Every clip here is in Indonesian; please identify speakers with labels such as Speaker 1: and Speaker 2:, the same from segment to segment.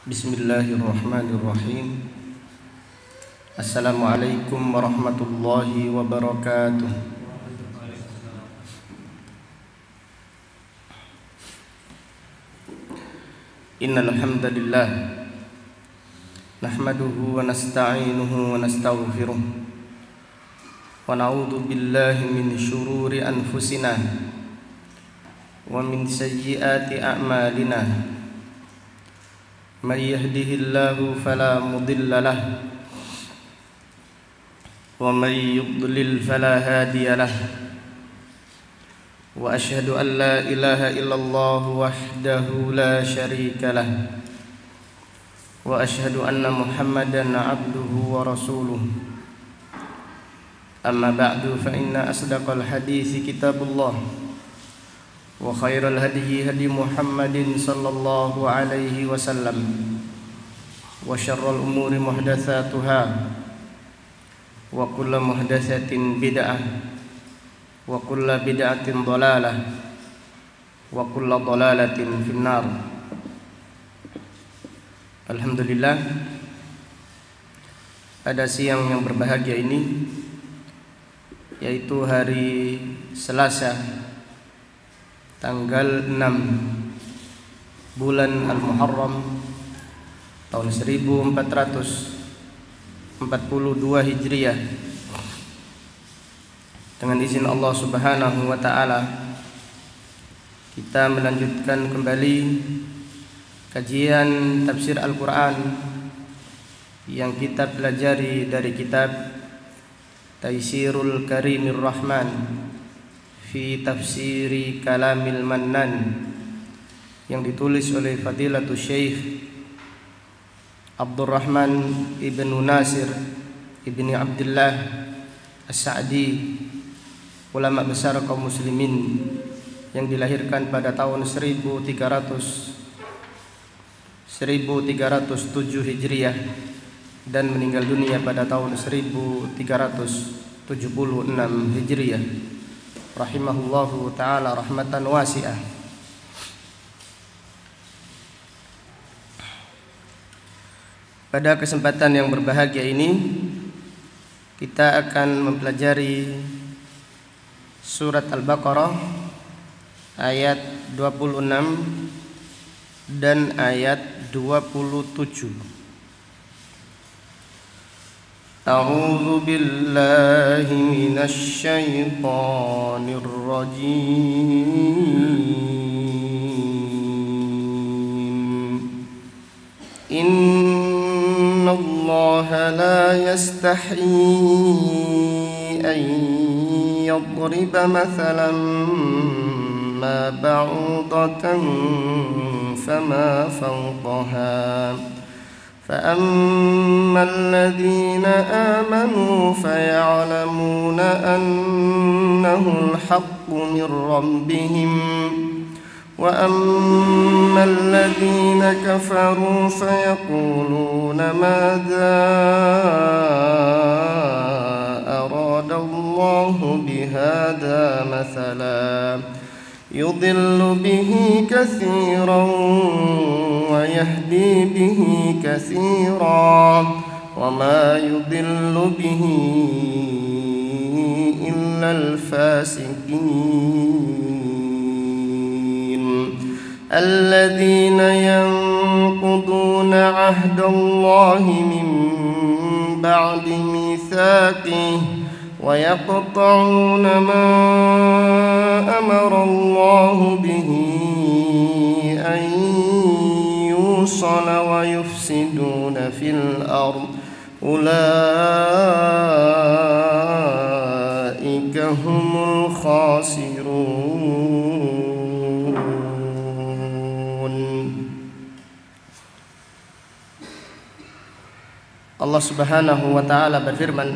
Speaker 1: Bismillahirrahmanirrahim. Assalamualaikum warahmatullahi wabarakatuh. Innal hamdalillah nahmaduhu wa nasta'inuhu wa nastaghfiruh wa na'udzu billahi min shururi anfusina wa min sayyiati a'malina. Man yahdihillahu fala mudilla lahu wa man yudlil fala hadiya lahu. Wa asyhadu an la ilaha illallah wahdahu la syarika lahu wa asyhadu anna Muhammadan abduhu wa rasuluh. Amma ba'du fa inna asdaqal hadits kitabullah wa khairal hadyi hadi Muhammadin sallallahu alaihi wasallam wa syarrul umuri muhdatsatuha wa kullu muhdatsatin bid'ah wa kullu bid'atin dhalalah wa kullu dhalalatin finnar. Alhamdulillah, pada siang yang berbahagia ini, yaitu hari Selasa tanggal 6 bulan Al-Muharram tahun 1442 Hijriah, dengan izin Allah Subhanahu wa taala kita melanjutkan kembali kajian tafsir Al-Qur'an yang kita pelajari dari kitab Taisirul Karimir Rahman fi tafsiri kalamil mannan yang ditulis oleh Fadilatul Syekh Abdurrahman ibnu Nasir ibni Abdullah As-Sa'di, ulama besar kaum muslimin yang dilahirkan pada tahun 1307 Hijriah dan meninggal dunia pada tahun 1376 Hijriah, rahimahullahu ta'ala rahmatan wasi'ah. Pada kesempatan yang berbahagia ini kita akan mempelajari surat Al-Baqarah ayat 26 dan ayat 27. A'udzu billahi minasy syaithanir rajim. Innallaha la yastahi an yadriba mathalan ma ba'udatan fama fawqaha. فأما الذين آمنوا فيعلمون أنه الحق من ربهم وأما الذين كفروا فيقولون ماذا أراد الله بهذا مثلا يضل به كثيرا ويهدي به كثيرا وما يضل به إلا الفاسقين الذين ينقضون عهد الله من بعد ميثاقه ويقطعون ما أمر الله به أن يوصل ويفسدون في الأرض أولئك هم الخاسرون. Allah Subhanahu wa ta'ala berfirman,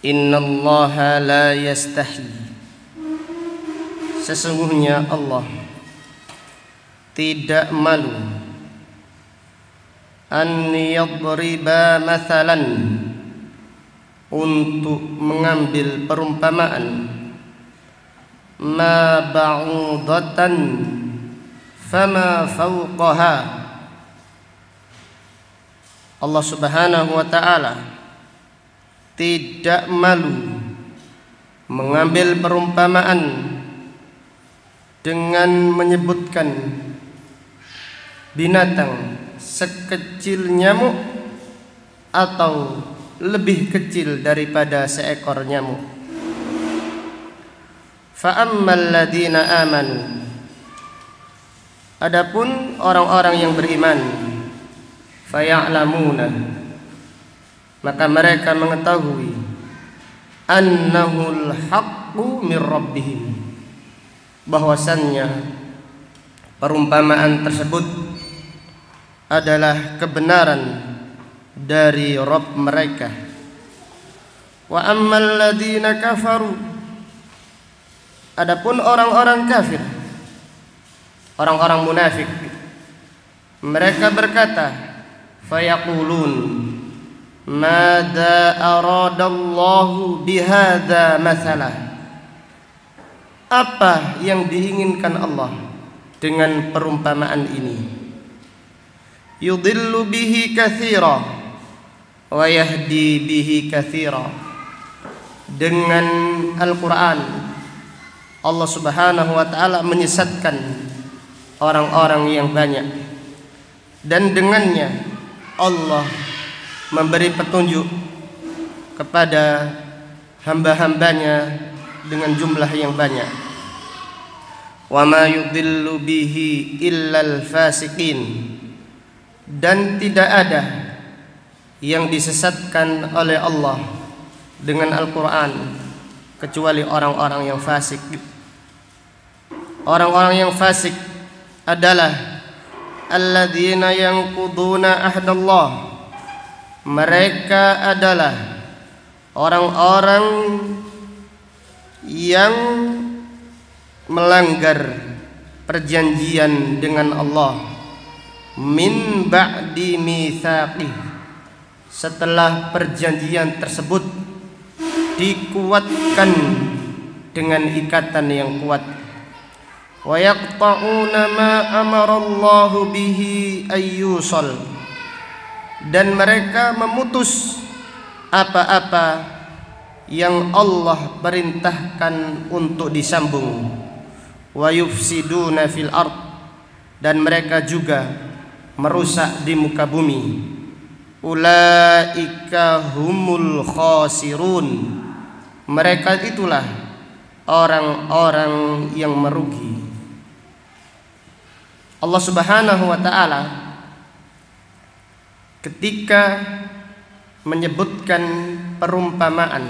Speaker 1: Innallaha la yastahi, sesungguhnya Allah tidak malu, an yadriba mathalan, untuk mengambil perumpamaan, ma ba'udatan fama fawqaha. Allah Subhanahu wa ta'ala tidak malu mengambil perumpamaan dengan menyebutkan binatang sekecil nyamuk atau lebih kecil daripada seekor nyamuk. Fa ammal ladina amanu, adapun orang-orang yang beriman, faya'lamuna, maka mereka mengetahui annahul haqqu mir rabbihim, bahwasannya perumpamaan tersebut adalah kebenaran dari Rabb mereka. Wa ammal ladina kafaru, adapun orang-orang kafir, orang-orang munafik, mereka berkata, fayaqulun mada aradallahu bihadza mathala, apa yang diinginkan Allah dengan perumpamaan ini? Yudillu bihi katsira wa yahdi bihi katsira. Dengan Al-Quran Allah Subhanahu wa ta'ala menyesatkan orang-orang yang banyak, dan dengannya Allah memberi petunjuk kepada hamba-hambanya dengan jumlah yang banyak. Wa ma yudillu bihi illal fasiqin, dan tidak ada yang disesatkan oleh Allah dengan Al-Quran kecuali orang-orang yang fasik. Orang-orang yang fasik adalah alladzina yanquduna ahdallah, mereka adalah orang-orang yang melanggar perjanjian dengan Allah, min ba'di mitsaqih, setelah perjanjian tersebut dikuatkan dengan ikatan yang kuat. Wa yaqta'una ma amarallahu bihi ayyusal, dan mereka memutus apa-apa yang Allah perintahkan untuk disambung. Wa yufsiduna fil ard, dan mereka juga merusak di muka bumi. Ulaika humul khasirun, mereka itulah orang-orang yang merugi. Allah Subhanahu wa ta'ala ketika menyebutkan perumpamaan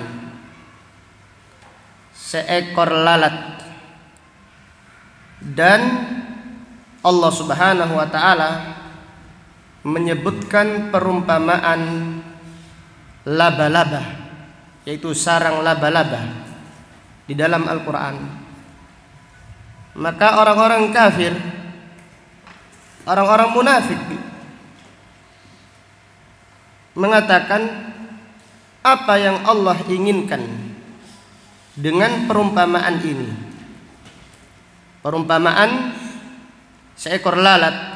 Speaker 1: seekor lalat, dan Allah Subhanahu wa ta'ala menyebutkan perumpamaan laba-laba, yaitu sarang laba-laba di dalam Al-Quran, maka orang-orang kafir, orang-orang munafik mengatakan, apa yang Allah inginkan dengan perumpamaan ini? Perumpamaan seekor lalat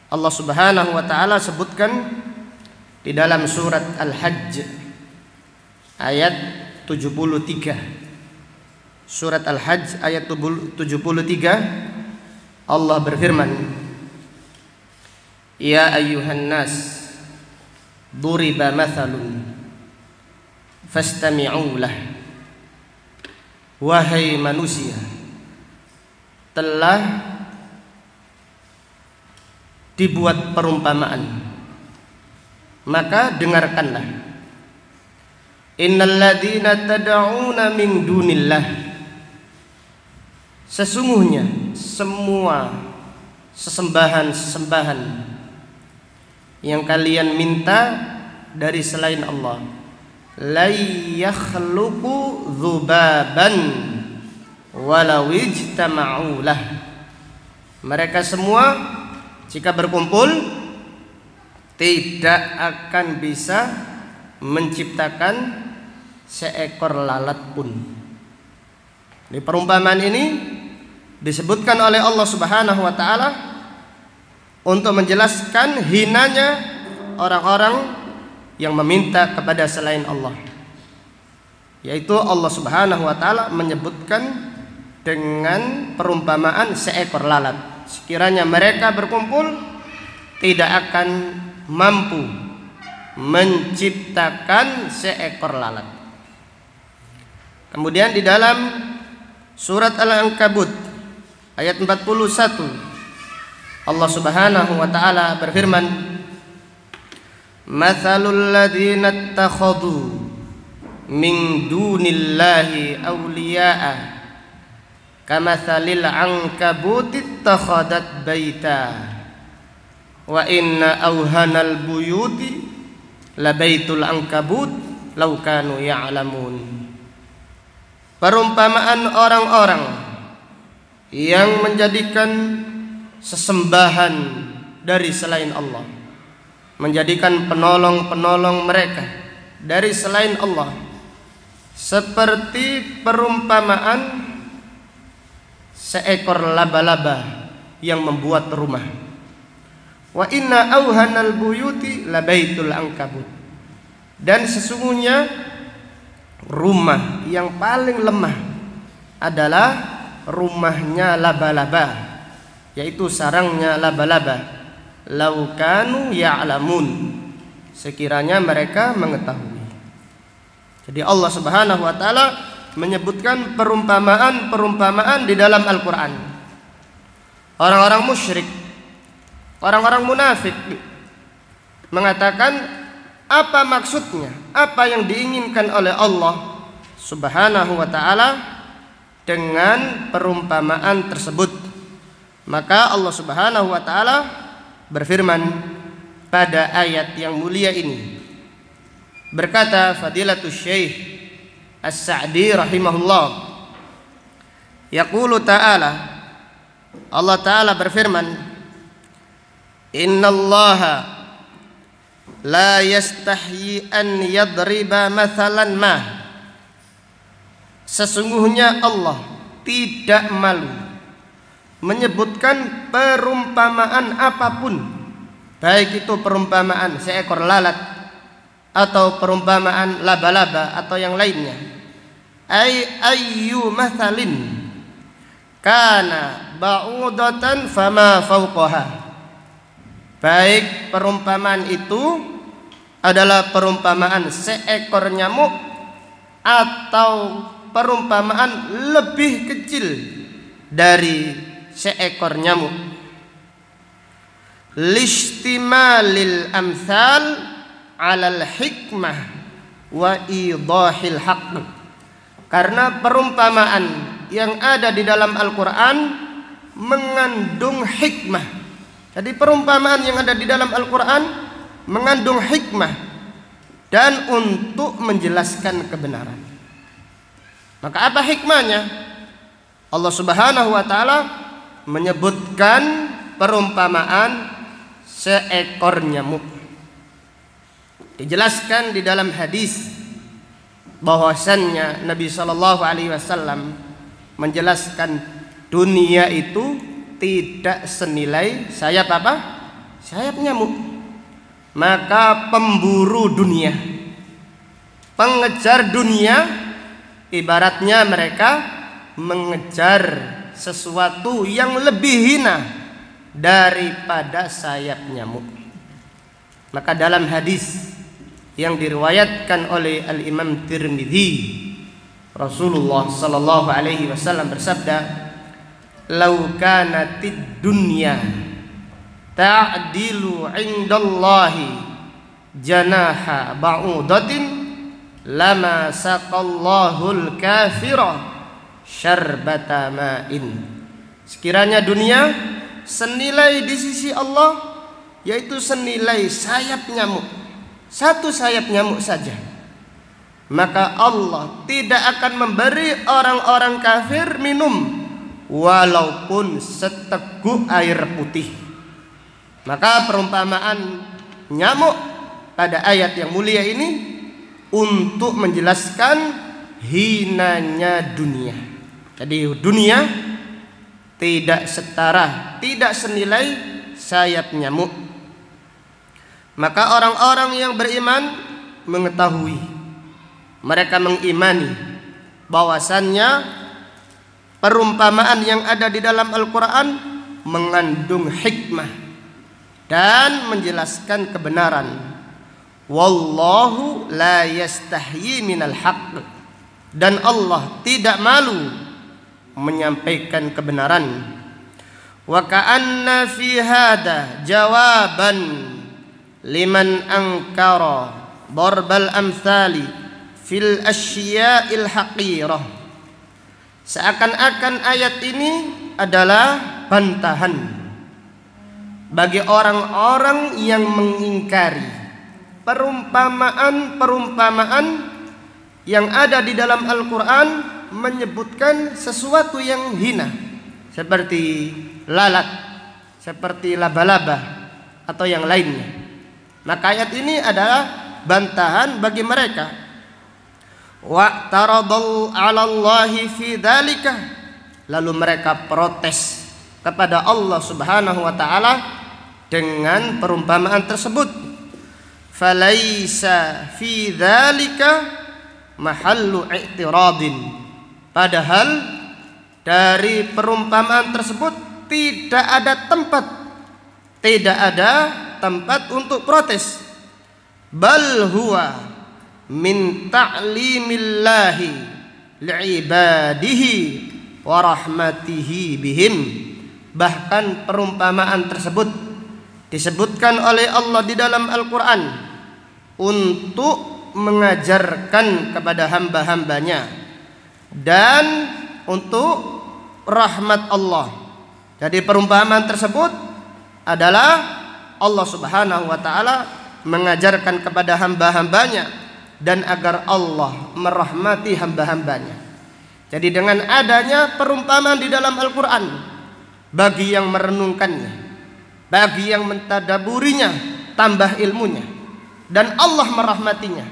Speaker 1: Allah Subhanahu wa ta'ala sebutkan di dalam surat Al-Hajj ayat 73. Surat Al-Hajj ayat 73, Allah berfirman, ya ayyuhan nas duriba mathalun fastami'u lah. Wahai manusia, telah dibuat perumpamaan, maka dengarkanlah. Innal ladzina tad'una min dunillah, sesungguhnya semua sesembahan-sesembahan yang kalian minta dari selain Allah, la yakhluqu dzubaban walau ijtama'u lah, mereka semua jika berkumpul tidak akan bisa menciptakan seekor lalat pun. Di perumpamaan ini disebutkan oleh Allah Subhanahu wa taala untuk menjelaskan hinanya orang-orang yang meminta kepada selain Allah. Yaitu Allah Subhanahu wa taala menyebutkan dengan perumpamaan seekor lalat. Sekiranya mereka berkumpul, tidak akan mampu menciptakan seekor lalat. Kemudian di dalam surat Al-Ankabut ayat 41, Allah Subhanahu wa taala berfirman, "Matsalul ladzina ittakhadhu min dunillahi awliya'a kamatsalil ankabuti ittakhadat baita wa inna awhanal buyuti labaitul ankabut law kanu ya'lamun." Perumpamaan orang-orang yang menjadikan sesembahan dari selain Allah, menjadikan penolong-penolong mereka dari selain Allah, seperti perumpamaan seekor laba-laba yang membuat rumah. Wa inna auhanal buyuti labaitul ankabut. Dan sesungguhnya rumah yang paling lemah adalah rumahnya laba-laba, yaitu sarangnya laba-laba. Lau kanu ya'lamun, sekiranya mereka mengetahui. Jadi Allah Subhanahu wa taala menyebutkan perumpamaan-perumpamaan di dalam Al-Qur'an. Orang-orang musyrik, orang-orang munafik mengatakan, apa maksudnya? Apa yang diinginkan oleh Allah Subhanahu wa taala dengan perumpamaan tersebut? Maka Allah Subhanahu wa taala berfirman pada ayat yang mulia ini. Berkata Fadilatul Syekh As-Sa'di rahimahullah, yaqulu ta'ala, Allah taala berfirman, "Innallaha la yastahyi an yadriba mathalan ma." Sesungguhnya Allah tidak malu menyebutkan perumpamaan apapun, baik itu perumpamaan seekor lalat atau perumpamaan laba-laba atau yang lainnya. Ayyu mathalin kana ba'udatan fama fawqaha. Baik perumpamaan itu adalah perumpamaan seekor nyamuk atau perumpamaan lebih kecil dari seekor nyamuk. Listimalil amsal alal hikmah wa idahil haqq. Karena perumpamaan yang ada di dalam Al-Quran mengandung hikmah. Jadi perumpamaan yang ada di dalam Al-Quran mengandung hikmah dan untuk menjelaskan kebenaran. Maka apa hikmahnya? Allah Subhanahu wa taala menyebutkan perumpamaan seekor nyamuk. Dijelaskan di dalam hadis bahwasannya Nabi sallallahu alaihi wasallam menjelaskan dunia itu tidak senilai sayap apa? Sayap nyamuk. Maka pemburu dunia, pengejar dunia, ibaratnya mereka mengejar sesuatu yang lebih hina daripada sayap nyamuk. Maka dalam hadis yang diriwayatkan oleh Al-Imam Tirmidzi, Rasulullah sallallahu alaihi wasallam bersabda, "Lau kanatid dunya ta'dilu 'indallahi janaha ba'udatin lama saqallahul kafira syarbata ma'in." Sekiranya dunia senilai di sisi Allah, yaitu senilai sayap nyamuk, satu sayap nyamuk saja, maka Allah tidak akan memberi orang-orang kafir minum walaupun seteguk air putih. Maka perumpamaan nyamuk pada ayat yang mulia ini untuk menjelaskan hinanya dunia. Jadi dunia tidak setara, tidak senilai sayap nyamuk. Maka orang-orang yang beriman mengetahui, mereka mengimani bahwasannya perumpamaan yang ada di dalam Al-Quran mengandung hikmah dan menjelaskan kebenaran. Wallahu la yastahyi minal haqq, dan Allah tidak malu menyampaikan kebenaran. Wa ka'anna fi hada jawaban liman ankara darbal amthali fil asyiya'il haqirah. Seakan-akan ayat ini adalah bantahan bagi orang-orang yang mengingkari perumpamaan-perumpamaan yang ada di dalam Al-Quran menyebutkan sesuatu yang hina, seperti lalat, seperti laba-laba atau yang lainnya. Maka ayat ini adalah bantahan bagi mereka. Wa taradul 'ala Allahi fi dzalika, lalu mereka protes kepada Allah Subhanahu wa taala dengan perumpamaan tersebut. Falaisa fi dzalika mahallu i'tiradin, padahal dari perumpamaan tersebut tidak ada tempat untuk protes. Bal huwa min ta'limillahi li'ibadihi wa rahmatihi bihim. Bahkan perumpamaan tersebut disebutkan oleh Allah di dalam Al-Quran untuk mengajarkan kepada hamba-hambanya dan untuk rahmat Allah. Jadi perumpamaan tersebut adalah Allah Subhanahu wa taala mengajarkan kepada hamba-hambanya dan agar Allah merahmati hamba-hambanya. Jadi dengan adanya perumpamaan di dalam Al-Quran, bagi yang merenungkannya, bagi yang mentadaburinya, tambah ilmunya, dan Allah merahmatinya,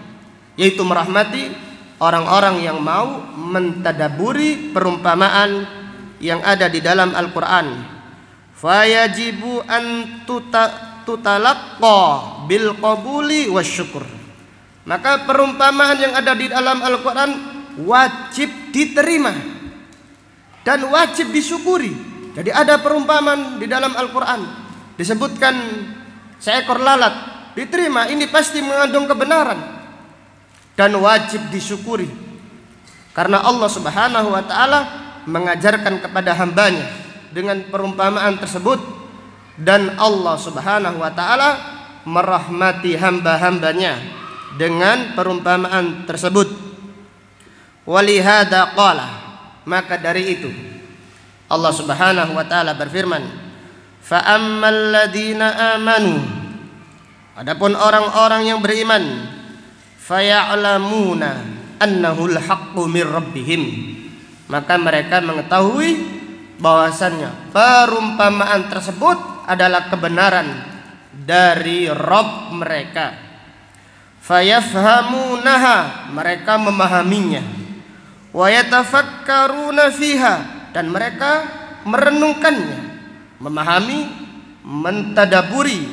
Speaker 1: yaitu merahmati orang-orang yang mau mentadaburi perumpamaan yang ada di dalam Al-Quran. Fayajibu an tutalaqqa bil qabuli wasyukur. Maka perumpamaan yang ada di dalam Al-Quran wajib diterima dan wajib disyukuri. Jadi ada perumpamaan di dalam Al-Quran disebutkan seekor lalat, diterima, ini pasti mengandung kebenaran dan wajib disyukuri karena Allah Subhanahu wa taala mengajarkan kepada hambanya dengan perumpamaan tersebut, dan Allah Subhanahu wa taala merahmati hamba-hambanya dengan perumpamaan tersebut. Walihada qala, maka dari itu Allah Subhanahu wa taala berfirman, fa ammal ladzina amanu, adapun orang-orang yang beriman, faya'lamuna annahul haqqu mir rabbihim, maka mereka mengetahui bahwasannya perumpamaan tersebut adalah kebenaran dari Rabb mereka. Fayafhamunaha, mereka memahaminya. Wa yatafakkaruna fiha, dan mereka merenungkannya, memahami, mentadaburi.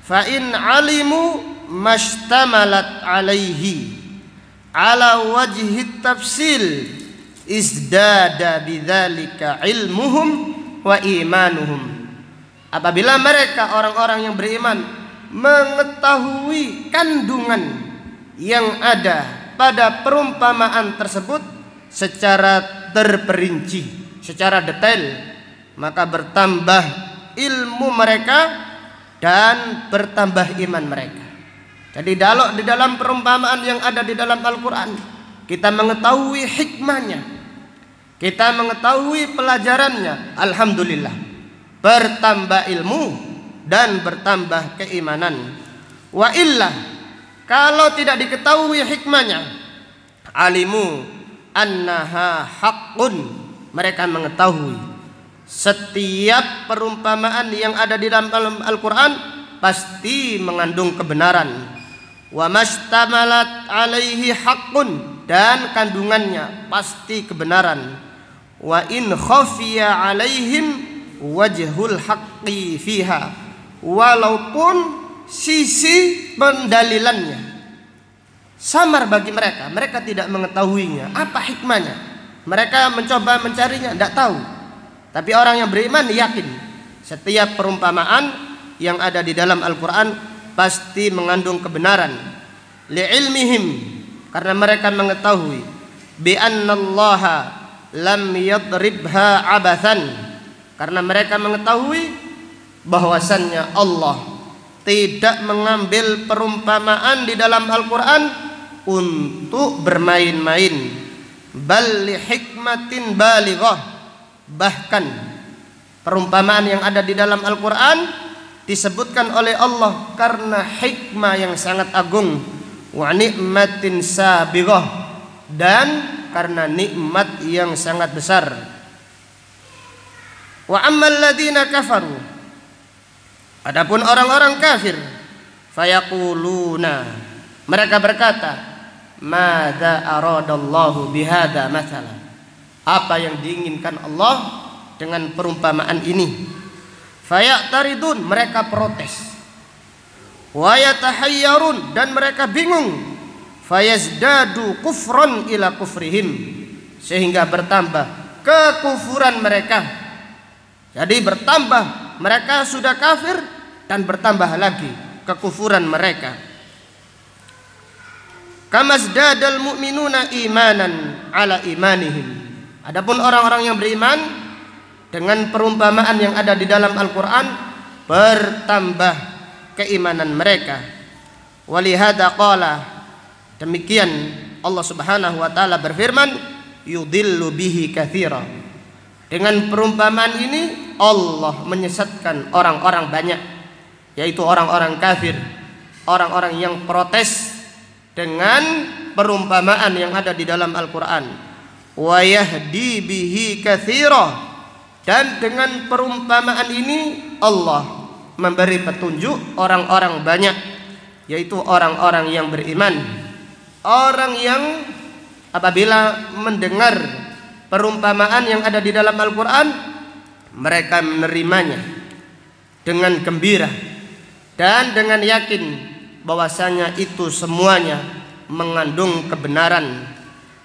Speaker 1: Fa in alimu mashtamalat alaihi ala wajhi tafsil izdada bidzalika ilmuhum wa imanuhum. Apabila mereka orang-orang yang beriman mengetahui kandungan yang ada pada perumpamaan tersebut secara terperinci, secara detail, maka bertambah ilmu mereka dan bertambah iman mereka. Jadi di dalam perumpamaan yang ada di dalam Al-Quran, kita mengetahui hikmahnya, kita mengetahui pelajarannya, alhamdulillah, bertambah ilmu dan bertambah keimanan. Wa illa, kalau tidak diketahui hikmahnya, alimu annaha haqqun, mereka mengetahui setiap perumpamaan yang ada di dalam Al-Quran pasti mengandung kebenaran. Wa mashtamalat alaihi haqqun, dan kandungannya pasti kebenaran. wa in khafiya alaihim wajhul haqqi fiha, walaupun sisi pendalilannya samar bagi mereka, mereka tidak mengetahuinya, apa hikmahnya, mereka mencoba mencarinya, tidak tahu. Tapi orang yang beriman yakin setiap perumpamaan yang ada di dalam Al-Quran pasti mengandung kebenaran. Li'ilmihim, karena mereka mengetahui, bi'annallaha lam yadribha abathan, karena mereka mengetahui bahwasannya Allah tidak mengambil perumpamaan di dalam Al-Quran untuk bermain-main. Bal li hikmatin balighah, bahkan perumpamaan yang ada di dalam Al-Quran disebutkan oleh Allah karena hikmah yang sangat agung, wa ni'matin sabighah, dan karena nikmat yang sangat besar. Wa ammal ladina kafaru, adapun orang-orang kafir, fayaquluna, mereka berkata, madza aradallahu bihadza mathala, apa yang diinginkan Allah dengan perumpamaan ini. Fayaqtaridun, mereka protes. Wa yatahayyarun, dan mereka bingung. Fayazdadu kufran ila kufrihim, sehingga bertambah kekufuran mereka. Jadi bertambah, mereka sudah kafir dan bertambah lagi kekufuran mereka. Kamazdadal mu'minuna imanan ala imanihim, adapun orang-orang yang beriman dengan perumpamaan yang ada di dalam Al-Quran bertambah keimanan mereka. Walihada qala, demikian Allah Subhanahu wa taala berfirman, yudillu bihi katsira, dengan perumpamaan ini Allah menyesatkan orang-orang banyak, yaitu orang-orang kafir, orang-orang yang protes dengan perumpamaan yang ada di dalam Al-Quran. Wa yahdi bihi katsira, dan dengan perumpamaan ini Allah memberi petunjuk orang-orang banyak, yaitu orang-orang yang beriman, orang yang apabila mendengar perumpamaan yang ada di dalam Al-Quran, mereka menerimanya dengan gembira dan dengan yakin bahwasanya itu semuanya mengandung kebenaran.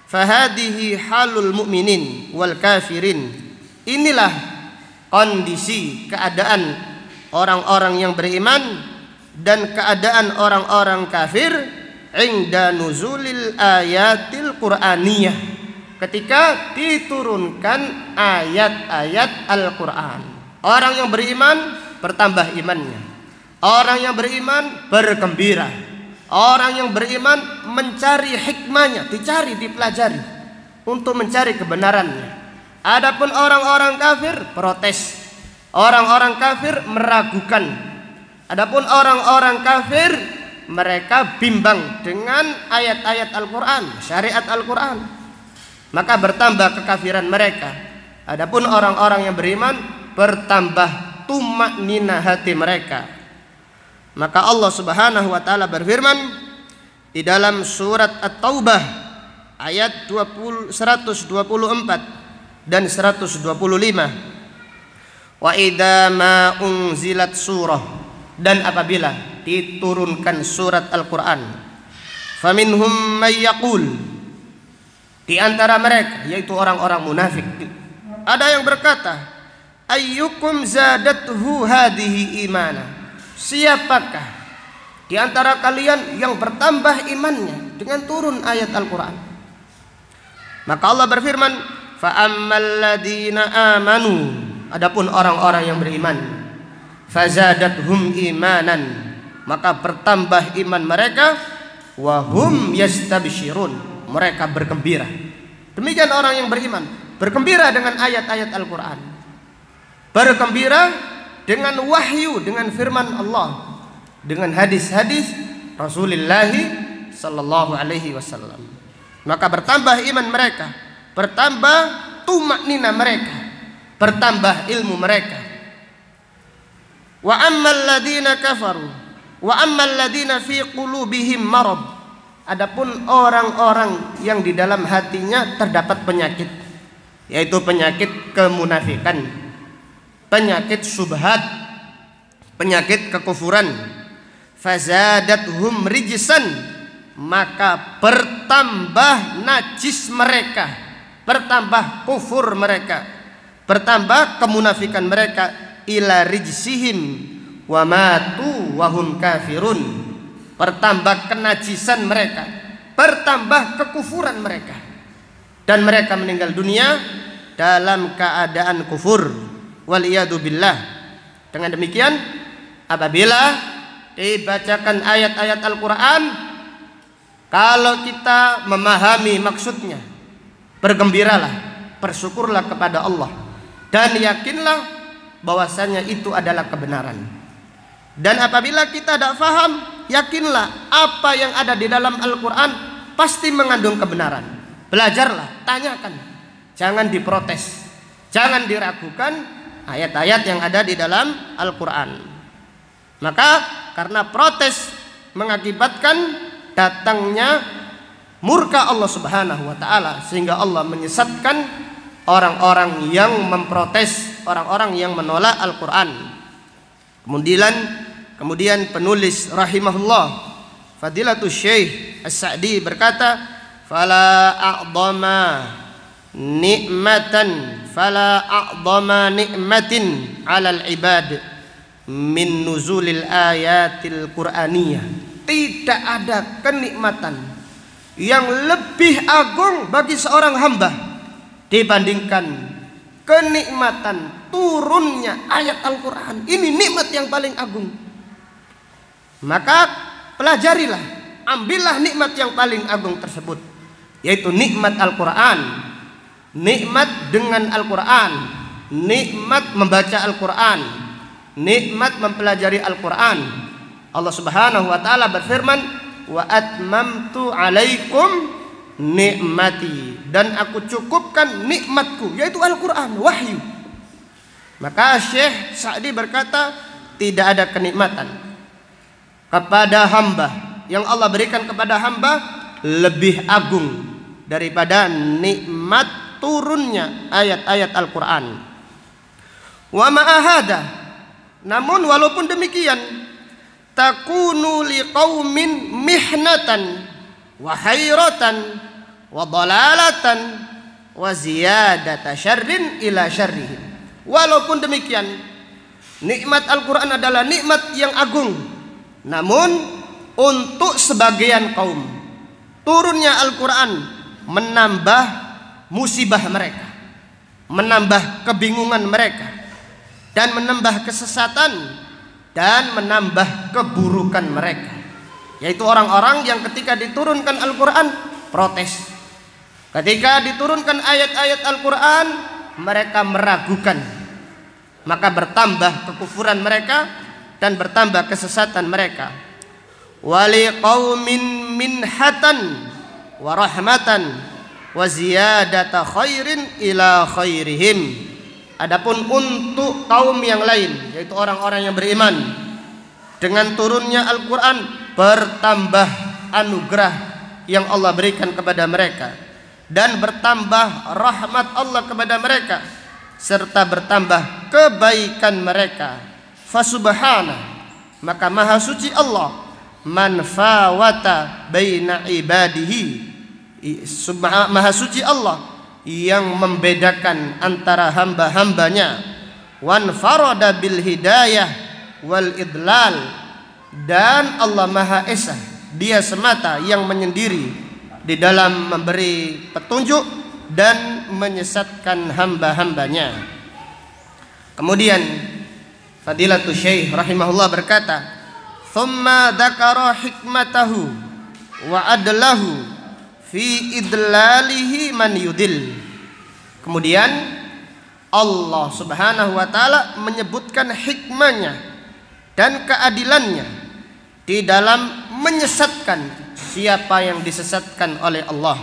Speaker 1: Fahadihi halul mu'minin wal kafirin, inilah kondisi keadaan orang-orang yang beriman dan keadaan orang-orang kafir inda nuzulil ayatil qur'aniyah, ketika diturunkan ayat-ayat Al-Quran. Orang yang beriman bertambah imannya, orang yang beriman bergembira, orang yang beriman mencari hikmahnya, dicari, dipelajari untuk mencari kebenarannya. Adapun orang-orang kafir protes, orang-orang kafir meragukan. Adapun orang-orang kafir mereka bimbang dengan ayat-ayat Al-Quran, syariat Al-Quran, maka bertambah kekafiran mereka. Adapun orang-orang yang beriman bertambah tumaknina hati mereka. Maka Allah Subhanahu wa taala berfirman di dalam surat At-Taubah ayat 124 dan 125, wa idza ma unzilat surah, dan apabila diturunkan surat Al-Quran, faminhum may yaqul, di antara mereka yaitu orang-orang munafik ada yang berkata, ayyukum zadathu hadhihi imana, siapakah di antara kalian yang bertambah imannya dengan turun ayat Al-Quran? Maka Allah berfirman, fa'ammal ladina amanu, adapun orang-orang yang beriman, fazadathum imanan, maka bertambah iman mereka, wa hum yastabshirun, mereka bergembira. Demikian orang yang beriman, bergembira dengan ayat-ayat Al-Quran, bergembira dengan wahyu, dengan firman Allah, dengan hadis-hadis Rasulullah sallallahu alaihi wasallam. Maka bertambah iman mereka, bertambah tumaknina mereka, bertambah ilmu mereka. Wa ammal ladina kafaru wa ammal ladina fi qulubihim marad, adapun orang-orang yang di dalam hatinya terdapat penyakit, yaitu penyakit kemunafikan, penyakit syubhat, penyakit kekufuran. Fazadathum rijsan, maka bertambah najis mereka, bertambah kufur mereka, bertambah kemunafikan mereka, ila rijsihim wa matu wa hum kafirun, bertambah kenajisan mereka, bertambah kekufuran mereka, dan mereka meninggal dunia dalam keadaan kufur. Waliyadu billah. Dengan demikian, apabila dibacakan ayat-ayat Al-Quran, kalau kita memahami maksudnya, bergembiralah, bersyukurlah kepada Allah, dan yakinlah bahwasanya itu adalah kebenaran. Dan apabila kita tidak faham, yakinlah apa yang ada di dalam Al-Quran pasti mengandung kebenaran. Belajarlah, tanyakan, jangan diprotes, jangan diragukan ayat-ayat yang ada di dalam Al-Quran. Maka karena protes mengakibatkan datangnya murka Allah Subhanahu wa taala, sehingga Allah menyesatkan orang-orang yang memprotes, orang-orang yang menolak Al-Quran. Kemudian penulis rahimahullah, Fadilatul Syekh As-Sa'di berkata, fala a'dhama ni'matin 'alal ibad min nuzulil ayatil qur'aniyah. Tidak ada kenikmatan yang lebih agung bagi seorang hamba dibandingkan kenikmatan turunnya ayat Al-Quran. Ini nikmat yang paling agung. Maka pelajarilah, ambillah nikmat yang paling agung tersebut, yaitu nikmat Al-Quran. Nikmat dengan Al-Quran, nikmat membaca Al-Quran, nikmat mempelajari Al-Quran. Allah Subhanahu wa taala berfirman, wa atmamtu alaikum nikmati, dan aku cukupkan nikmatku, yaitu Al-Quran, wahyu. Maka Syekh Sa'di berkata, tidak ada kenikmatan kepada hamba yang Allah berikan kepada hamba lebih agung daripada nikmat turunnya ayat-ayat Al-Quran. Wa ma'ahada, namun walaupun demikian, takunu liqaumin mihnatan wa hayratan wa dalalatan wa ziyadata syarrin ila syarrihim. Walaupun demikian, nikmat Al-Quran adalah nikmat yang agung, namun untuk sebagian kaum, turunnya Al-Quran menambah musibah mereka, menambah kebingungan mereka, dan menambah kesesatan, dan menambah keburukan mereka, yaitu orang-orang yang ketika diturunkan Al-Quran protes, ketika diturunkan ayat-ayat Al-Quran mereka meragukan, maka bertambah kekufuran mereka dan bertambah kesesatan mereka. Wali qaumin minhatan wa rahmatan wa ziyadata khairin ila khairihim. Adapun untuk kaum yang lain, yaitu orang-orang yang beriman, dengan turunnya Al-Quran bertambah anugerah yang Allah berikan kepada mereka, dan bertambah rahmat Allah kepada mereka, serta bertambah kebaikan mereka. Fasubhana, maka maha suci Allah, man fawata baina ibadihi, maha suci Allah yang membedakan antara hamba-hambanya, wan farada bil hidayah wal idlal, dan Allah maha esa, dia semata yang menyendiri di dalam memberi petunjuk dan menyesatkan hamba-hambanya. Kemudian Fadilatul Syekh rahimahullah berkata, thumma dzakara hikmatahu wa adlahu fi idlalihi man yudil. Kemudian Allah Subhanahu wa taala menyebutkan hikmahnya dan keadilannya di dalam menyesatkan siapa yang disesatkan oleh Allah.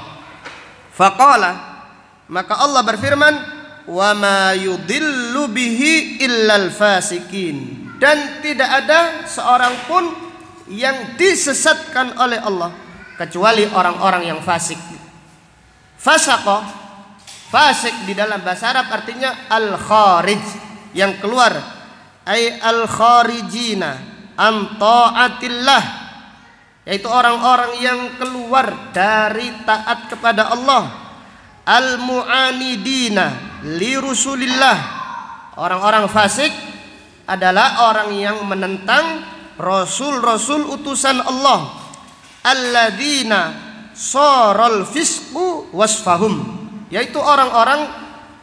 Speaker 1: Faqala, maka Allah berfirman, wa ma yudillu bihi illal fasikin, dan tidak ada seorang pun yang disesatkan oleh Allah kecuali orang-orang yang fasik. Fasaqah Fasik di dalam bahasa Arab artinya al-kharij, yang keluar, ay al-kharijina an ta'atillah, yaitu orang-orang yang keluar dari taat kepada Allah. Al-mu'anidina li rusulillah, orang-orang fasik adalah orang yang menentang rasul-rasul utusan Allah. Alladzina saral fisqu wasfahum, yaitu orang-orang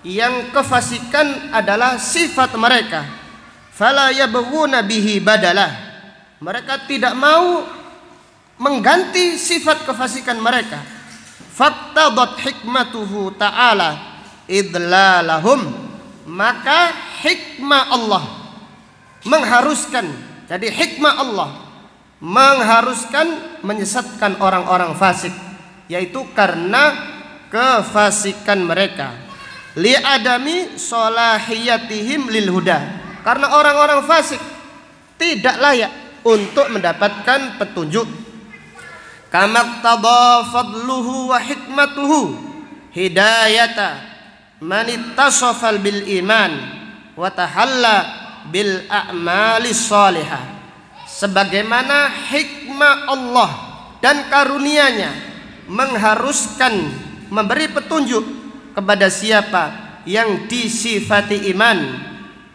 Speaker 1: yang kefasikan adalah sifat mereka. Fala yabghuna bihi badalah, mereka tidak mau mengganti sifat kefasikan mereka. Faqtadat hikmatuhu ta'ala idlalahum, maka hikmah Allah mengharuskan, jadi hikmah Allah mengharuskan menyesatkan orang-orang fasik, yaitu karena kefasikan mereka. Li adami solahiyatihim lil huda, karena orang-orang fasik tidak layak untuk mendapatkan petunjuk. Kama qtada fadluhu wa hikmatuhu hidayata man ittasafal bil iman wa tahalla bil a'malis salihah, sebagaimana hikmah Allah dan karunia-Nya mengharuskan memberi petunjuk kepada siapa yang disifati iman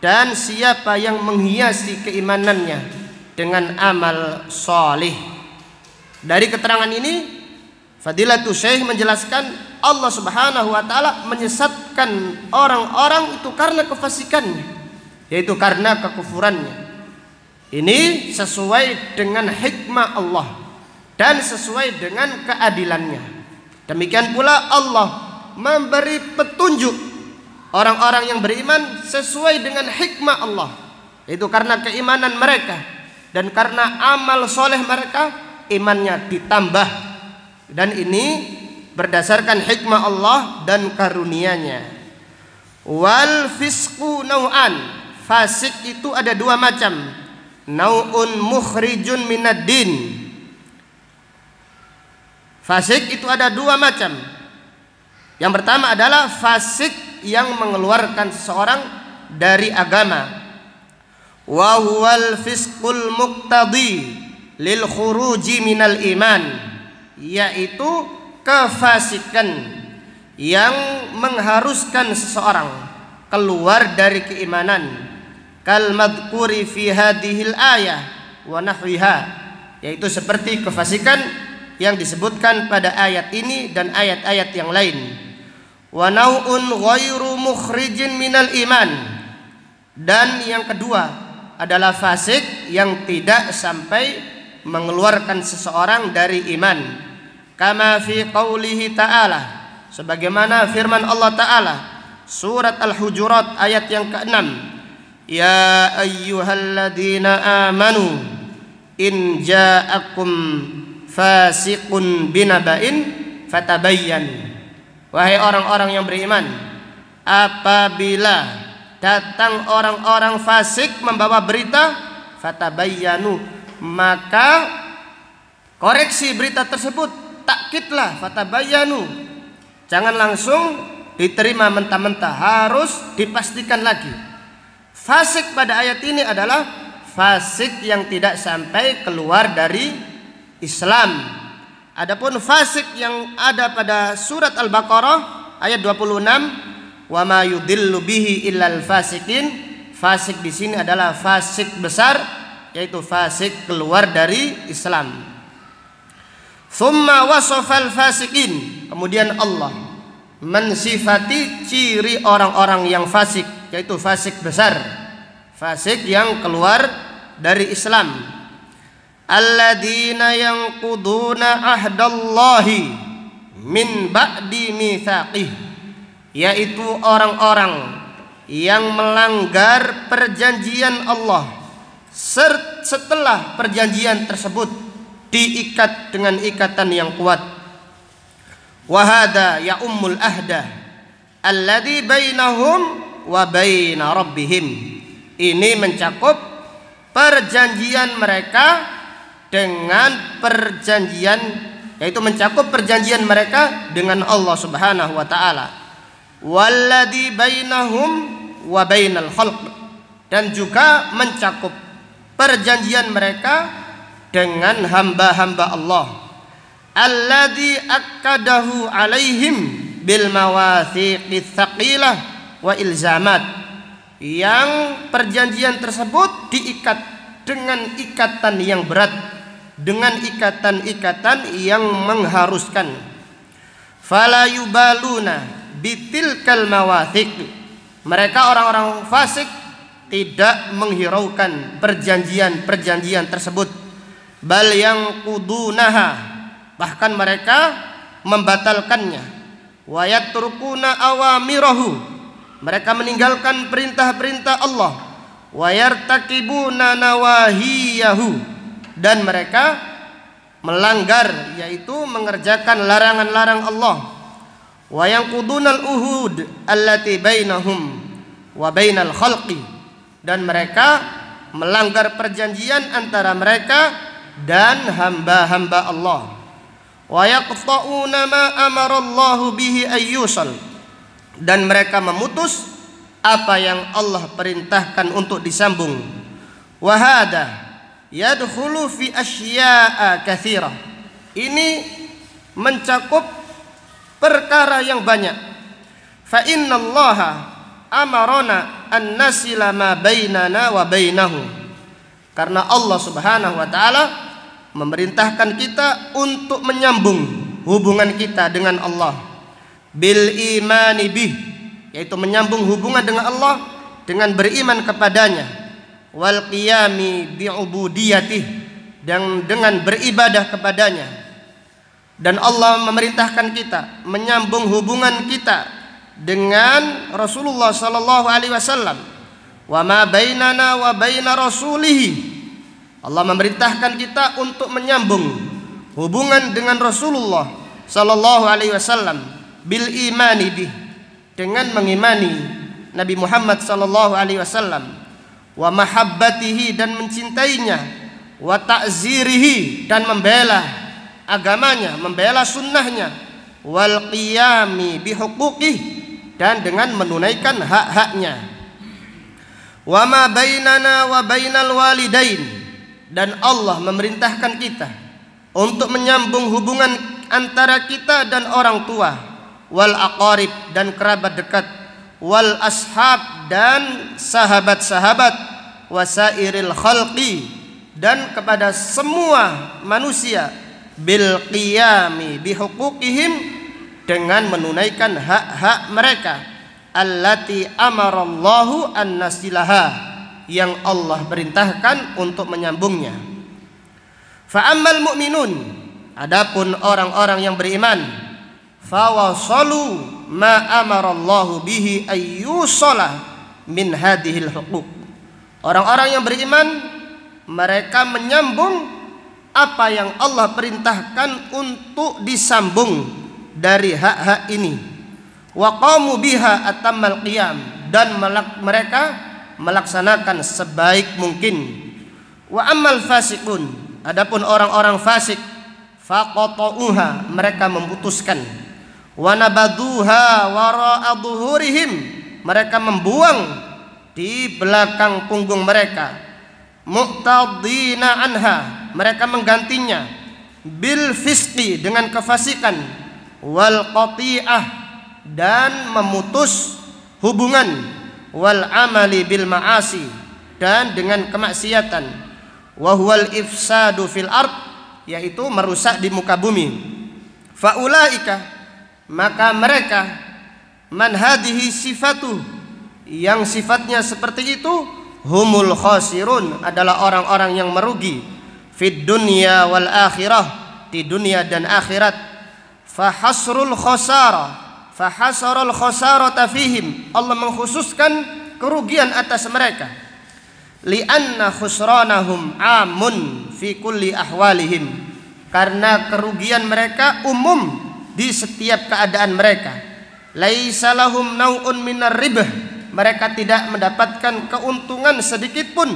Speaker 1: dan siapa yang menghiasi keimanannya dengan amal salih. Dari keterangan ini, Fadilatul Syekh menjelaskan Allah Subhanahu wa taala menyesatkan orang-orang itu karena kefasikannya, yaitu karena kekufurannya. Ini sesuai dengan hikmah Allah dan sesuai dengan keadilannya. Demikian pula Allah memberi petunjuk orang-orang yang beriman sesuai dengan hikmah Allah, yaitu karena keimanan mereka dan karena amal soleh mereka imannya ditambah, dan ini berdasarkan hikmah Allah dan karunia-Nya. Wal fisqu nau'an, fasik itu ada dua macam. Nau'un mukhrijun minad din, fasik itu ada dua macam. Yang pertama adalah fasik yang mengeluarkan seseorang dari agama. Wa huwal fisqul muqtadi lil khuruji minal iman, yaitu kefasikan yang mengharuskan seseorang keluar dari keimanan. Kal madhkuri fi hadhil ayah wa nahwiha, yaitu seperti kefasikan yang disebutkan pada ayat ini dan ayat-ayat yang lain. Wa nau'un ghairu mukhrijin minal iman, dan yang kedua adalah fasik yang tidak sampai mengeluarkan seseorang dari iman. Kama fi qaulihi ta'ala, sebagaimana firman Allah Ta'ala surat Al-Hujurat ayat yang ke-6, ya ayyuhalladzina amanu in ja'akum fasiqun binaba'in fatabayyanu, wahai orang-orang yang beriman, apabila datang orang-orang fasik membawa berita, fatabayyanu, maka koreksi berita tersebut, takkidlah, fatabayyanu, jangan langsung diterima mentah-mentah, harus dipastikan lagi. Fasik pada ayat ini adalah fasik yang tidak sampai keluar dari Islam. Adapun fasik yang ada pada surat Al-Baqarah ayat 26, wa ma yudillu bihi illal fasikin, fasik di sini adalah fasik besar, yaitu fasik keluar dari Islam. Tsumma wasafal fasikin, kemudian Allah mensifati ciri orang-orang yang fasik, yaitu fasik besar, fasik yang keluar dari Islam. Alladzina yanquduna ahdallahi min ba'di mitsaqih, yaitu orang-orang yang melanggar perjanjian Allah setelah perjanjian tersebut diikat dengan ikatan yang kuat. Wa hada ya ummul ahda alladzi bainahum wa baina rabbihim, ini mencakup perjanjian mereka dengan perjanjian, yaitu mencakup perjanjian mereka dengan Allah Subhanahu wa taala. walladzi bainahum wa bainal khalq, dan juga mencakup perjanjian mereka dengan hamba-hamba Allah, alladzi akkadahu alaihim bil mawathiqits tsaqilah wa ilzamat, yang perjanjian tersebut diikat dengan ikatan yang berat, dengan ikatan-ikatan yang mengharuskan. Fala yubaluna bitilkal mawathiq, mereka orang-orang fasik tidak menghiraukan perjanjian-perjanjian tersebut. Bal yang kudunaha, bahkan mereka membatalkannya. Wa yatrukuna awamirahu, mereka meninggalkan perintah-perintah Allah. Wa yartakibuna nawahiyahu, dan mereka melanggar, yaitu mengerjakan larangan-larang Allah. Wa yanqudunal uhud allati bainahum wa bainal khalqi, dan mereka melanggar perjanjian antara mereka dan hamba-hamba Allah. Wa yaqta'una ma amara Allahu bihi ayyusal, dan mereka memutus apa yang Allah perintahkan untuk disambung. Wa hada yadkhulu fi asya'a katsirah, ini mencakup perkara yang banyak. Fa innallaha amarona an nasila ma bainana wa bainahu, karena Allah Subhanahu wa taala memerintahkan kita untuk menyambung hubungan kita dengan Allah, bil imani bih, yaitu menyambung hubungan dengan Allah dengan beriman kepadanya, wal qiyami bi ubudiyatih, dan dengan beribadah kepadanya. Dan Allah memerintahkan kita menyambung hubungan kita dengan Rasulullah sallallahu alaihi wasallam. Wa ma bainana wa baina rasulih, Allah memerintahkan kita untuk menyambung hubungan dengan Rasulullah sallallahu alaihi wasallam bil imani bih, dengan mengimani Nabi Muhammad sallallahu alaihi wasallam, wa mahabbatihi, dan mencintainya, wa ta'zirihi, dan membela agamanya, membela sunnahnya, wal qiyami bihuquqih, dan dengan menunaikan hak-haknya. Wa ma bainana wa bainal walidain, dan Allah memerintahkan kita untuk menyambung hubungan antara kita dan orang tua, wal aqarib, dan kerabat dekat, wal ashab, dan sahabat-sahabat, wasairil khalqi, dan kepada semua manusia, bil qiyami bihuquqihim, dengan menunaikan hak-hak mereka, allati amarallahu an nasilaha, yang Allah perintahkan untuk menyambungnya. Fa ammal mu'minun, adapun orang-orang yang beriman, fa wasalu ma amarallahu bihi ayyusala min hadhil huquq, orang-orang yang beriman mereka menyambung apa yang Allah perintahkan untuk disambung dari hak-hak ini. Wa qamu biha atammal qiyam, dan mereka melaksanakan sebaik mungkin. Wa ammal fasiqun, adapun orang-orang fasik, faqata'uha, mereka memutuskan. Wa nabaduha wara'a dhuhurihim, mereka membuang di belakang punggung mereka. Mu'tadina anha, mereka menggantinya. Bil fisqi, dengan kefasikan. Wal qati'ah, dan memutus hubungan. Wal amali bil ma'asi, dan dengan kemaksiatan. Wa huwal ifsadu fil ard, yaitu merusak di muka bumi. Fa ulaika, maka mereka, man hadhihi sifatu, yang sifatnya seperti itu, humul khasirun, adalah orang-orang yang merugi, fid dunya wal akhirah, di dunia dan akhirat. Fa hasrul khasara, fahasarul khasarata fihim, Allah mengkhususkan kerugian atas mereka. Lianna khusranahum amun fi kulli ahwalihim, karena kerugian mereka umum di setiap keadaan mereka. Laisa lahum nau'un minar ribah, mereka tidak mendapatkan keuntungan sedikit pun.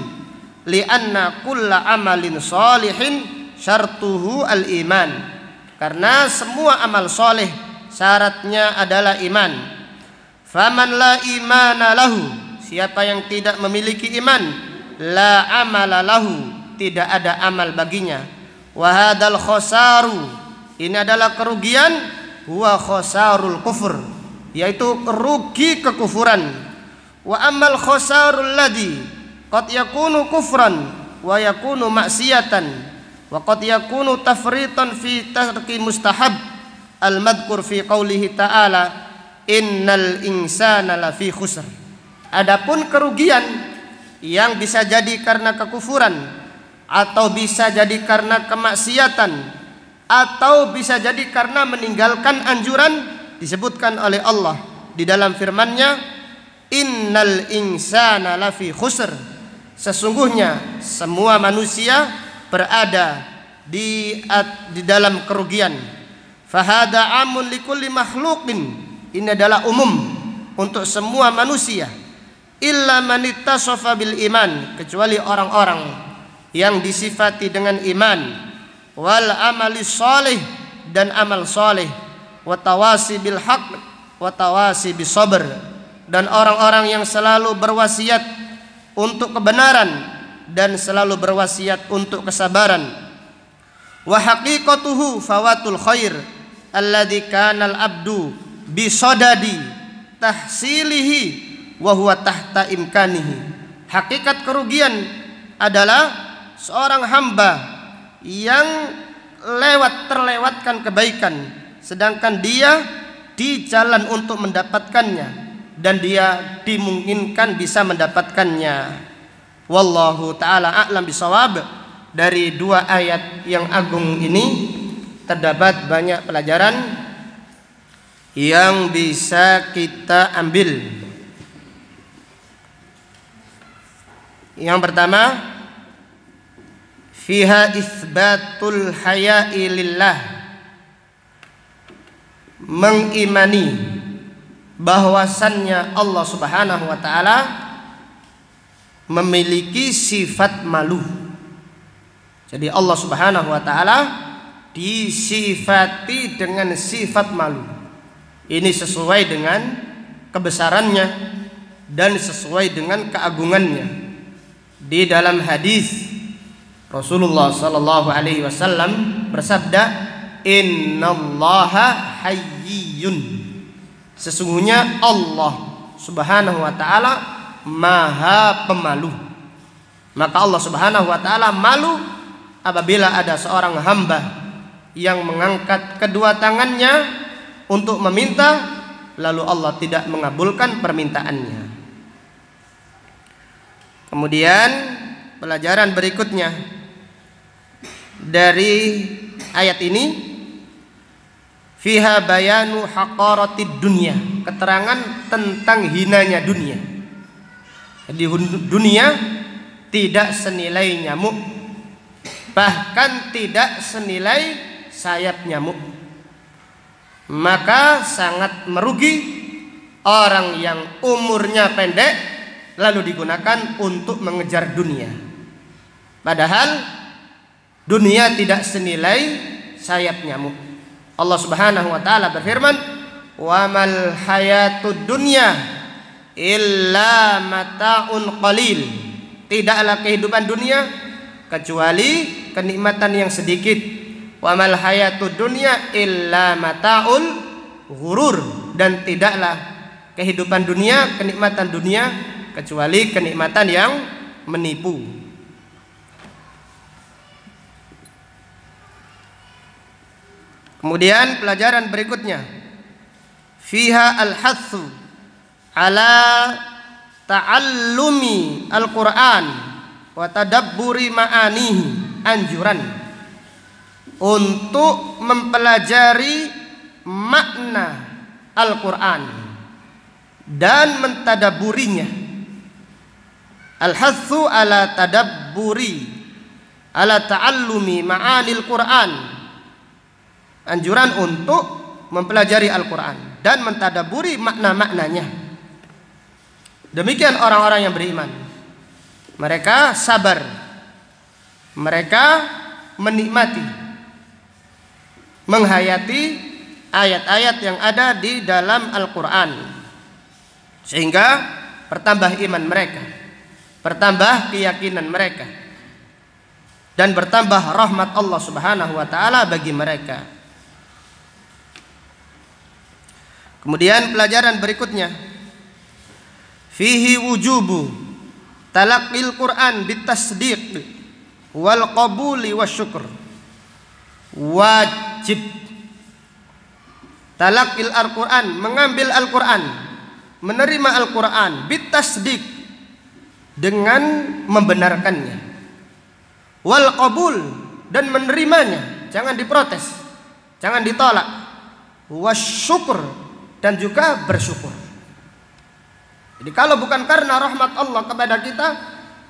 Speaker 1: Lianna kulla amalin salihin syartuhu al-iman, karena semua amal soleh syaratnya adalah iman. Faman la imana lahu, siapa yang tidak memiliki iman, la amala lahu, tidak ada amal baginya. Wa hadzal khasaru, ini adalah kerugian, huwa khasarul kufur, yaitu rugi kekufuran. Wa ammal khasarul ladzi qad yakunu kufran wa yakunu maksiatan wa qad yakunu tafritan fi tarki mustahab al-madhkur fi qoulihi ta'ala innal insana lafi khusr. Adapun kerugian yang bisa jadi karena kekufuran, atau bisa jadi karena kemaksiatan, atau bisa jadi karena meninggalkan anjuran, disebutkan oleh Allah di dalam firman-Nya, innal insana lafi khusr, sesungguhnya semua manusia berada di dalam kerugian. Fahada amun likulli makhluqin, ini adalah umum untuk semua manusia, illa man ittasafa bil iman, kecuali orang-orang yang disifati dengan iman, wal amali shalih, dan amal saleh, wa tawasi bil haqq wa tawasi bis sabr, dan orang-orang yang selalu berwasiat untuk kebenaran dan selalu berwasiat untuk kesabaran. Wa haqiqatuhu fawatul khair alladzi kana al abdu bi sadadi tahsilihi wa huwa tahta imkanihi. Hakikat kerugian adalah seorang hamba yang terlewatkan kebaikan, sedangkan dia di jalan untuk mendapatkannya, dan dia dimungkinkan bisa mendapatkannya. Wallahu ta'ala a'lam bisawab. Dari dua ayat yang agung ini terdapat banyak pelajaran yang bisa kita ambil. Yang pertama, fiha itsbatul haya'i lillah, mengimani bahwasannya Allah Subhanahu wa taala memiliki sifat malu. Jadi Allah Subhanahu wa taala disifati dengan sifat malu. Ini sesuai dengan kebesarannya dan sesuai dengan keagungannya. Di dalam hadis Rasulullah sallallahu alaihi wasallam bersabda, "Innallaha hayyun." Sesungguhnya Allah Subhanahu wa taala Maha Pemalu. Maka Allah Subhanahu wa taala malu apabila ada seorang hamba yang mengangkat kedua tangannya untuk meminta, lalu Allah tidak mengabulkan permintaannya. Kemudian pelajaran berikutnya dari ayat ini, fiha bayanu haqaratid dunya, keterangan tentang hinanya dunia. Jadi dunia tidak senilai nyamuk, bahkan tidak senilai sayap nyamuk. Maka sangat merugi orang yang umurnya pendek lalu digunakan untuk mengejar dunia, padahal dunia tidak senilai sayap nyamuk. Allah Subhanahu wa taala berfirman, "Wa mal hayatud dunya illa mata'un qalil." Tidaklah kehidupan dunia kecuali kenikmatan yang sedikit. Wa mal hayatud dunya illa mata'ul ghurur, dan tidaklah kehidupan dunia, kenikmatan dunia kecuali kenikmatan yang menipu. Kemudian pelajaran berikutnya, fiha al-hathu ala ta'allumi al-Qur'an wa tadabburi ma'anihi, anjuran untuk mempelajari makna Al-Qur'an dan mentadaburinya. Al-hathu ala tadabburi ala ta'allumi ma'anil Qur'an, anjuran untuk mempelajari Al-Qur'an dan mentadaburi makna-maknanya. Demikian orang-orang yang beriman, mereka sabar, mereka menikmati, menghayati ayat-ayat yang ada di dalam Al-Qur'an. sehingga bertambah iman mereka, bertambah keyakinan mereka, dan bertambah rahmat Allah Subhanahu wa taala bagi mereka. Kemudian pelajaran berikutnya, fihi wujubu talaqqil Qur'an bitasdiq wal qabuli wasyukr. Wajib talaqqil Al-Qur'an, mengambil Al-Qur'an, menerima Al-Qur'an bitasdiq, dengan membenarkannya, wal qabul, dan menerimanya, jangan diprotes, jangan ditolak, wasyukur, dan juga bersyukur. Jadi kalau bukan karena rahmat Allah kepada kita,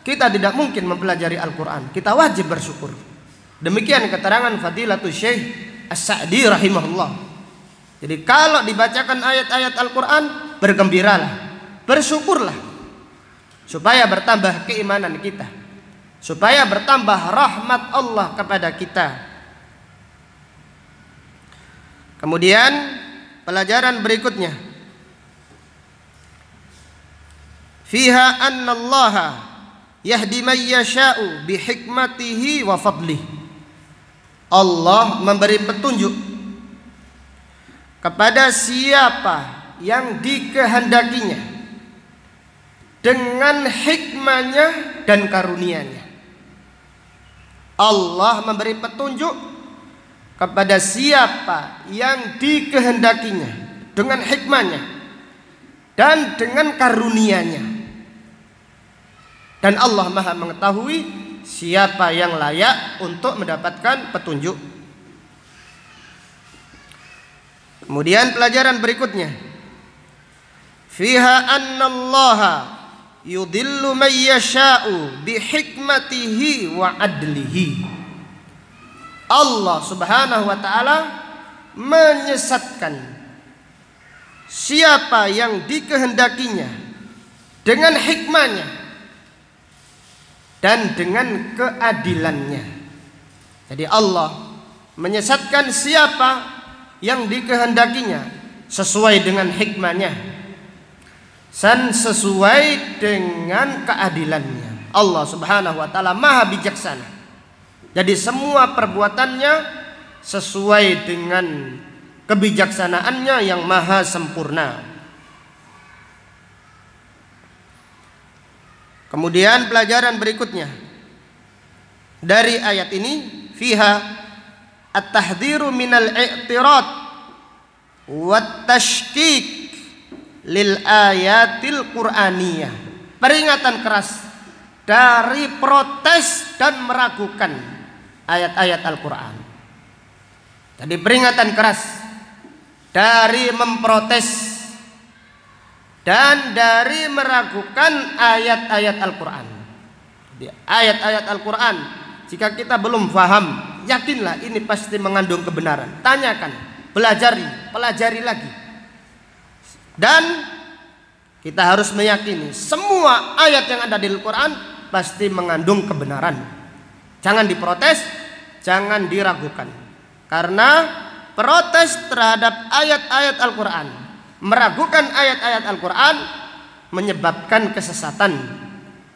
Speaker 1: kita tidak mungkin mempelajari Al-Quran. Kita wajib bersyukur. Demikian keterangan Fadilatul Syekh As-Sa'di rahimahullah. Jadi kalau dibacakan ayat-ayat Al-Quran, bergembiralah, bersyukurlah, supaya bertambah keimanan kita, supaya bertambah rahmat Allah kepada kita. Kemudian pelajaran berikutnya, fiha annallaha yahdi man yasha'u bihikmatihi wa fadlihi. Allah memberi petunjuk kepada siapa yang dikehendakinya dengan hikmahnya dan karunia-Nya. Allah memberi petunjuk kepada siapa yang dikehendakinya dengan hikmahnya dan dengan karunia-Nya. Dan Allah Maha mengetahui siapa yang layak untuk mendapatkan petunjuk. Kemudian pelajaran berikutnya, fiha annallaha yudillu man yasha'u bihikmatihi wa adlihi. Allah Subhanahu wa taala menyesatkan siapa yang dikehendakinya dengan hikmahnya dan dengan keadilannya. Jadi Allah menyesatkan siapa yang dikehendakinya sesuai dengan hikmahnya dan sesuai dengan keadilannya. Allah Subhanahu wa taala Maha bijaksana. Jadi semua perbuatannya sesuai dengan kebijaksanaannya yang maha sempurna. Kemudian pelajaran berikutnya dari ayat ini, fiha at-tahdhiru minal i'tirad wat tashkik lil ayatil qur'aniyah. Peringatan keras dari protes dan meragukan ayat-ayat Al-Qur'an. Jadi peringatan keras dari memprotes dan dari meragukan ayat-ayat Al-Quran. Ayat-ayat Al-Quran, jika kita belum paham, yakinlah ini pasti mengandung kebenaran. Tanyakan, pelajari lagi. Dan kita harus meyakini semua ayat yang ada di Al-Quran pasti mengandung kebenaran. Jangan diprotes, jangan diragukan. Karena protes terhadap ayat-ayat Al-Quran, meragukan ayat-ayat Al-Quran, menyebabkan kesesatan,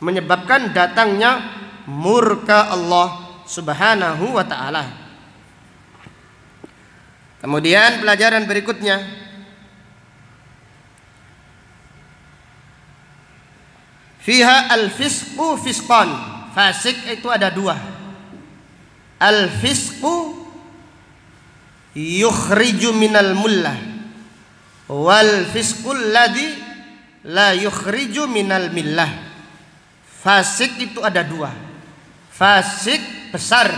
Speaker 1: menyebabkan datangnya murka Allah Subhanahu wa ta'ala. Kemudian pelajaran berikutnya, fiha al-fisqu fisqan. Fasik itu ada dua. Al-fisqu yukhriju minal mullah, wal fisqul ladzi la yukhriju minal millah. Fasik itu ada dua. Fasik besar,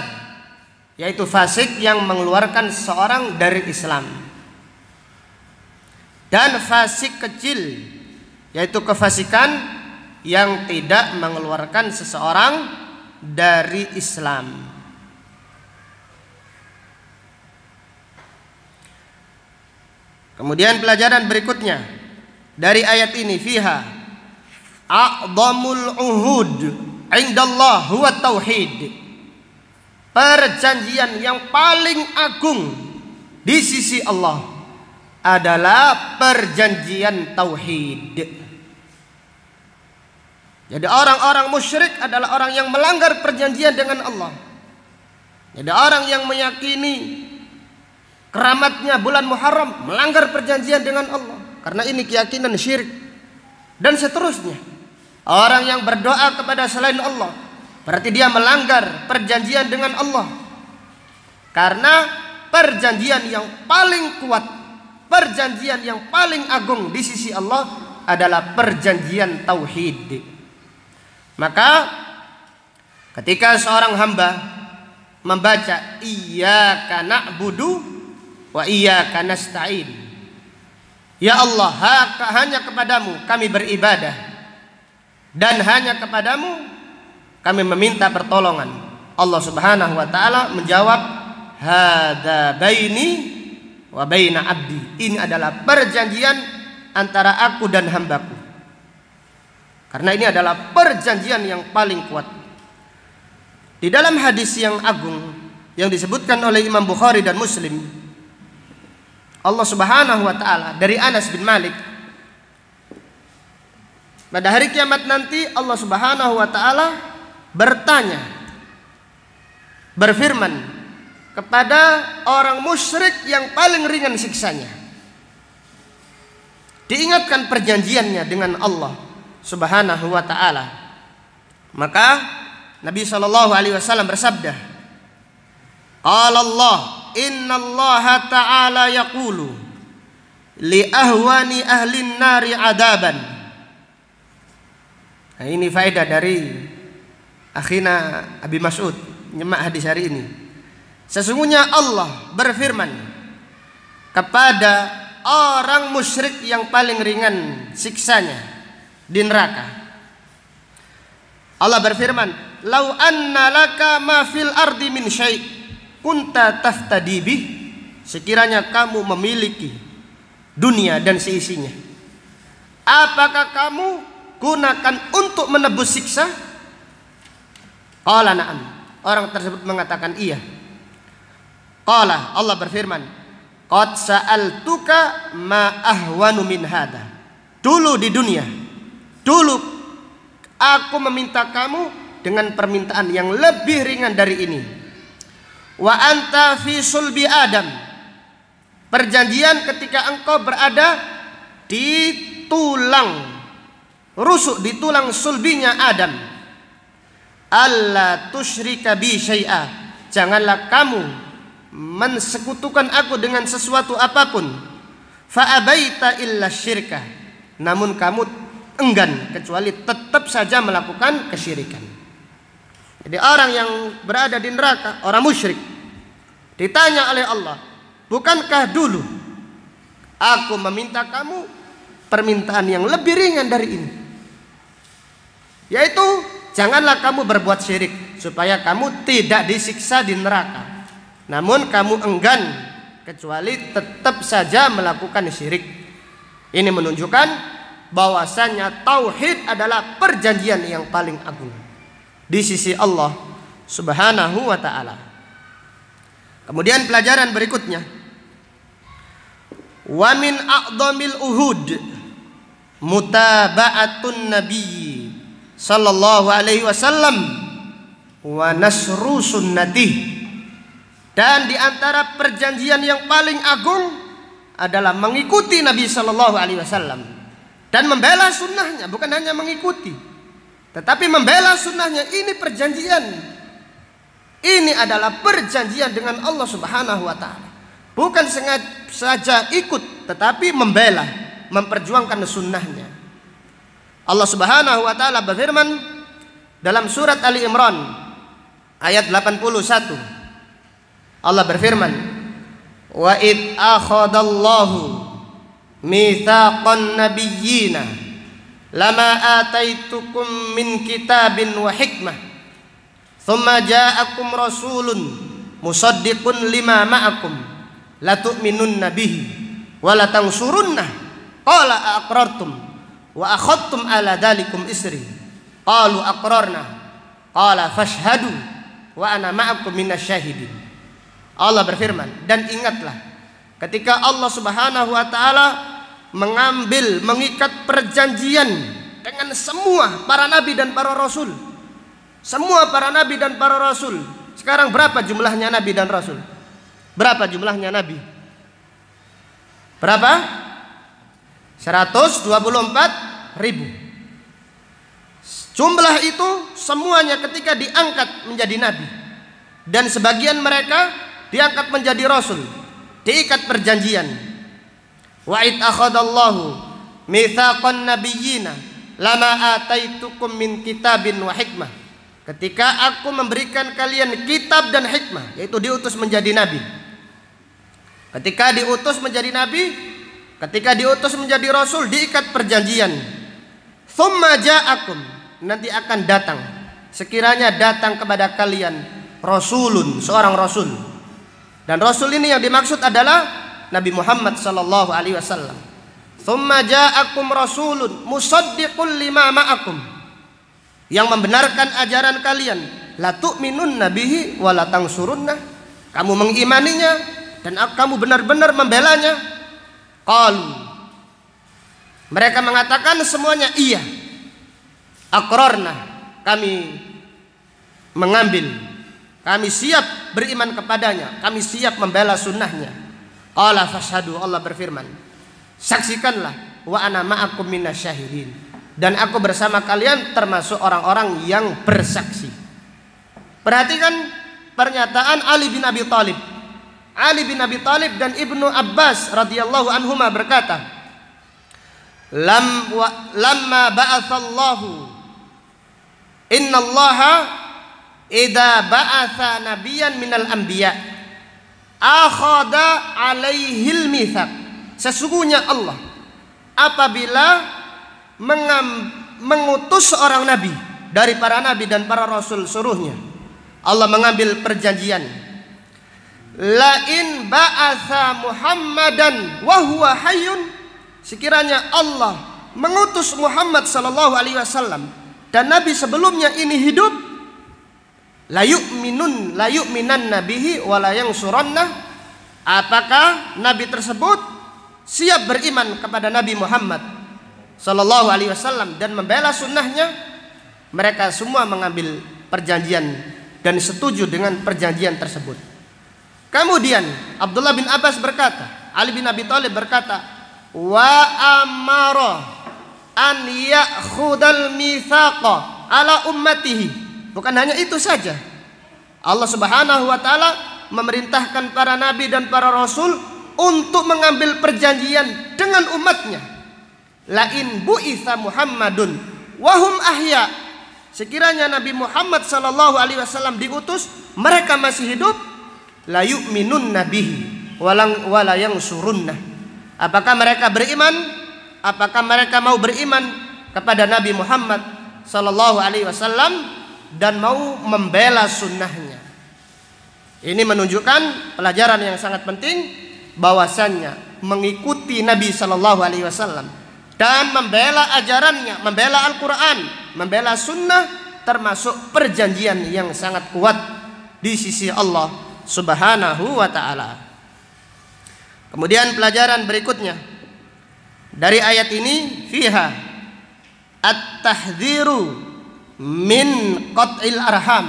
Speaker 1: yaitu fasik yang mengeluarkan seseorang dari Islam, dan fasik kecil, yaitu kefasikan yang tidak mengeluarkan seseorang dari Islam. Kemudian pelajaran berikutnya dari ayat ini, fiha a'dhamul uhud indallah huwa tauhid. Perjanjian yang paling agung di sisi Allah adalah perjanjian tauhid. Jadi orang-orang musyrik adalah orang yang melanggar perjanjian dengan Allah. Jadi orang yang meyakini keramatnya bulan Muharram melanggar perjanjian dengan Allah, karena ini keyakinan syirik. Dan seterusnya, orang yang berdoa kepada selain Allah berarti dia melanggar perjanjian dengan Allah, karena perjanjian yang paling kuat, perjanjian yang paling agung di sisi Allah adalah perjanjian tauhid. Maka ketika seorang hamba membaca iyyaka na'budu wa iyyaka nasta'in, ya Allah, hanya kepadamu kami beribadah dan hanya kepadamu kami meminta pertolongan. Allah Subhanahu wa taala menjawab, hadza baini wa baina abdi. Ini adalah perjanjian antara aku dan hambaku. Karena ini adalah perjanjian yang paling kuat. Di dalam hadis yang agung yang disebutkan oleh Imam Bukhari dan Muslim, Allah Subhanahu wa taala dari Anas bin Malik, pada hari kiamat nanti Allah Subhanahu wa taala bertanya, berfirman kepada orang musyrik yang paling ringan siksanya. Diingatkan perjanjiannya dengan Allah Subhanahu wa ta'ala. Maka Nabi SAW bersabda, qala Allah, inna Allah ta'ala yaqulu li ahwani ahlin nari adaban. Nah, ini faedah dari akhina Abi Mas'ud nyemak hadis hari ini. Sesungguhnya Allah berfirman kepada orang musyrik yang paling ringan siksanya di neraka. Allah berfirman, "Lau anna laka ma fil ardi min syai' kunta taftadi bih." Sekiranya kamu memiliki dunia dan seisinya, apakah kamu gunakan untuk menebus siksa? Qala na'am. Orang tersebut mengatakan iya. Qala, Allah berfirman, qad sa'altuka ma ahwanu min hada. Dulu di dunia, dulu aku meminta kamu dengan permintaan yang lebih ringan dari ini. Wa anta fi sulbi Adam. Perjanjian ketika engkau berada di tulang rusuk, di tulang sulbinya Adam. Alla tusyrika bi syai'a. Janganlah kamu mensekutukan aku dengan sesuatu apapun. Fa abaita illa syirka. Namun kamu enggan kecuali tetap saja melakukan kesyirikan. Jadi orang yang berada di neraka, orang musyrik, ditanya oleh Allah, bukankah dulu aku meminta kamu permintaan yang lebih ringan dari ini, yaitu janganlah kamu berbuat syirik supaya kamu tidak disiksa di neraka. Namun kamu enggan kecuali tetap saja melakukan syirik. Ini menunjukkan bahwasanya tauhid adalah perjanjian yang paling agung di sisi Allah Subhanahu wa taala. Kemudian pelajaran berikutnya, wa min a'dhamil uhud mutaba'atun nabiyyi sallallahu alaihi wasallam wa nasru sunnatih. Dan di antara perjanjian yang paling agung adalah mengikuti Nabi sallallahu alaihi wasallam dan membela sunnahnya, bukan hanya mengikuti tetapi membela sunnahnya. Ini perjanjian, ini adalah perjanjian dengan Allah Subhanahu wa ta'ala. Bukan sengaja ikut tetapi membela, memperjuangkan sunnahnya. Allah Subhanahu wa ta'ala berfirman dalam surat Ali Imran ayat 81. Allah berfirman, wa id akhadallahu mitsaqan nabiyyina lama ataitukum min kitabin wa hikmah thumma ja'akum rasulun musaddiqun lima ma'akum la tu'minunna bihi wa la tansurunnah qala aqrartum wa akhadtum ala dalikum isri qalu aqrarna qala fashhadu wa ana ma'akum minasyahidin. Allah berfirman, dan ingatlah ketika Allah Subhanahu wa ta'ala mengikat perjanjian dengan semua para nabi dan para rasul. Semua para nabi dan para rasul. Sekarang berapa jumlahnya nabi dan rasul? Berapa jumlahnya nabi? Berapa? 124.000. Jumlah itu semuanya ketika diangkat menjadi nabi, dan sebagian mereka diangkat menjadi rasul, diikat perjanjian. Wa id akhadallahu mitsaqan nabiyyina lama ataitukum min kitabin wa hikmah. Ketika aku memberikan kalian kitab dan hikmah, yaitu diutus menjadi nabi. Ketika diutus menjadi nabi, ketika diutus menjadi rasul, diikat perjanjian. Tsumma ja'akum, nanti akan datang, sekiranya datang kepada kalian rasulun, seorang rasul. Dan rasul ini yang dimaksud adalah Nabi Muhammad sallallahu alaihi wasallam. Tsumma ja'akum rasulun musaddiqul lima ma'akum, yang membenarkan ajaran kalian. La tu'minunna bihi wa la tansurunnah, kamu mengimaninya dan kamu benar-benar membelanya. Qalu, mereka mengatakan semuanya iya. Aqrarna, kami mengambil, kami siap beriman kepadanya, kami siap membela sunnahnya. Qala fashhadu, Allah berfirman, saksikanlah, wa ana ma'akum minasyahidin, dan aku bersama kalian termasuk orang-orang yang bersaksi. Perhatikan pernyataan Ali bin Abi Thalib. Ali bin Abi Thalib dan Ibnu Abbas radhiyallahu anhuma berkata, lamma ba'atsallahu, innallaha idza ba'atsa nabiyyan minal anbiya akhadha alaihil mitsaq. Sesungguhnya Allah apabila mengutus seorang nabi dari para nabi dan para rasul seluruhnya, Allah mengambil perjanjian. La in ba'atsa Muhammadan wa huwa hayyun, sekiranya Allah mengutus Muhammad sallallahu alaihi wasallam dan nabi sebelumnya ini hidup, la yu'minan nabihi wa la yansurannah, apakah nabi tersebut siap beriman kepada Nabi Muhammad sallallahu alaihi wasallam dan membela sunnahnya? Mereka semua mengambil perjanjian dan setuju dengan perjanjian tersebut. Kemudian Abdullah bin Abbas berkata, Ali bin Abi Thalib berkata, wa amara an ya'khudal mitsaqa ala ummatihi. Bukan hanya itu saja, Allah Subhanahu wa taala memerintahkan para nabi dan para rasul untuk mengambil perjanjian dengan umatnya. La in bu'itsa Muhammadun wa hum ahya, sekiranya Nabi Muhammad sallallahu alaihi wasallam diutus, mereka masih hidup, la yu'minunna bihi wa la yansurunnah, apakah mereka beriman, apakah mereka mau beriman kepada Nabi Muhammad sallallahu alaihi wasallam dan mau membela sunnahnya. Ini menunjukkan pelajaran yang sangat penting, bahwasannya mengikuti Nabi sallallahu alaihi wasallam dan membela ajarannya, membela Al-Quran, membela sunnah, termasuk perjanjian yang sangat kuat di sisi Allah Subhanahu wa ta'ala. Kemudian pelajaran berikutnya dari ayat ini, fiha at-tahdhiru min qat'il arham,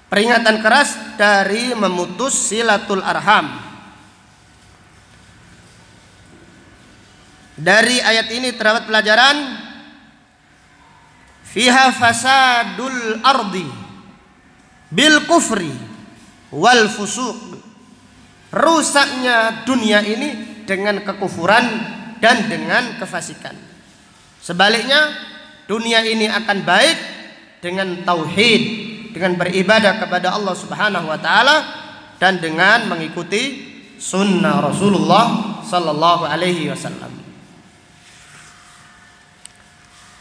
Speaker 1: peringatan keras dari memutus silatul arham. Dari ayat ini terdapat pelajaran, fiha fasadul ardi bil kufri wal fusuq, rusaknya dunia ini dengan kekufuran dan dengan kefasikan. Sebaliknya, dunia ini akan baik dengan tauhid, dengan beribadah kepada Allah Subhanahu wa taala dan dengan mengikuti sunnah Rasulullah sallallahu alaihi wasallam.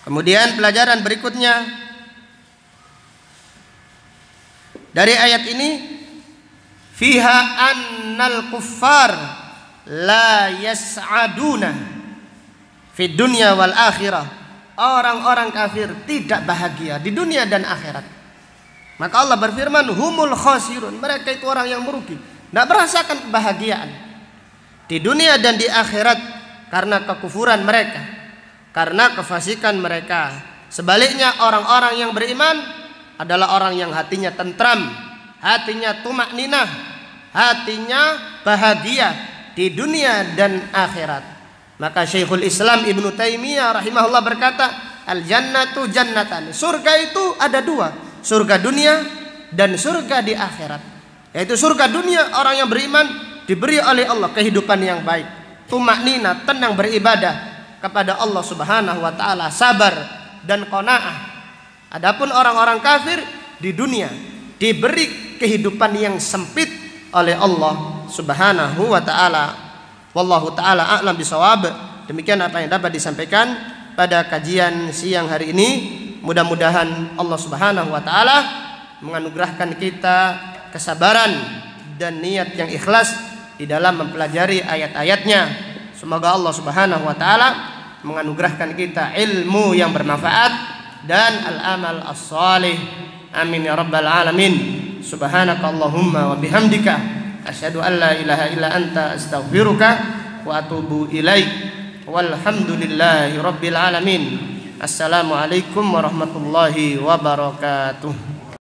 Speaker 1: Kemudian pelajaran berikutnya dari ayat ini, fiha annal kuffar la yas'aduna fid dunya wal akhirah, orang-orang kafir tidak bahagia di dunia dan akhirat. Maka Allah berfirman, humul khasirun, mereka itu orang yang merugi, tidak merasakan kebahagiaan di dunia dan di akhirat karena kekufuran mereka. karena kefasikan mereka. Sebaliknya orang-orang yang beriman adalah orang yang hatinya tentram, hatinya tumakninah, hatinya bahagia di dunia dan akhirat. Maka Syekhul Islam Ibnu Taimiyah rahimahullah berkata, al-jannatu jannatan. Surga itu ada dua, surga dunia dan surga di akhirat. Yaitu surga dunia, orang yang beriman diberi oleh Allah kehidupan yang baik, tumakninah, tenang beribadah kepada Allah Subhanahu wa taala, sabar dan qanaah. Adapun orang-orang kafir di dunia diberi kehidupan yang sempit oleh Allah Subhanahu wa taala. Wallahu taala a'lam bisawab. Demikian apa yang dapat disampaikan pada kajian siang hari ini. Mudah-mudahan Allah Subhanahu wa taala menganugerahkan kita kesabaran dan niat yang ikhlas di dalam mempelajari ayat-ayatnya. Semoga Allah Subhanahu wa taala menganugerahkan kita ilmu yang bermanfaat dan al-amal as-salih. Amin ya rabbal alamin. Subhanakallahumma wa bihamdika asyhadu an la ilaha illa anta astaghfiruka wa atubu ilaik. Walhamdulillahi rabbil alamin. Assalamualaikum warahmatullahi wabarakatuh.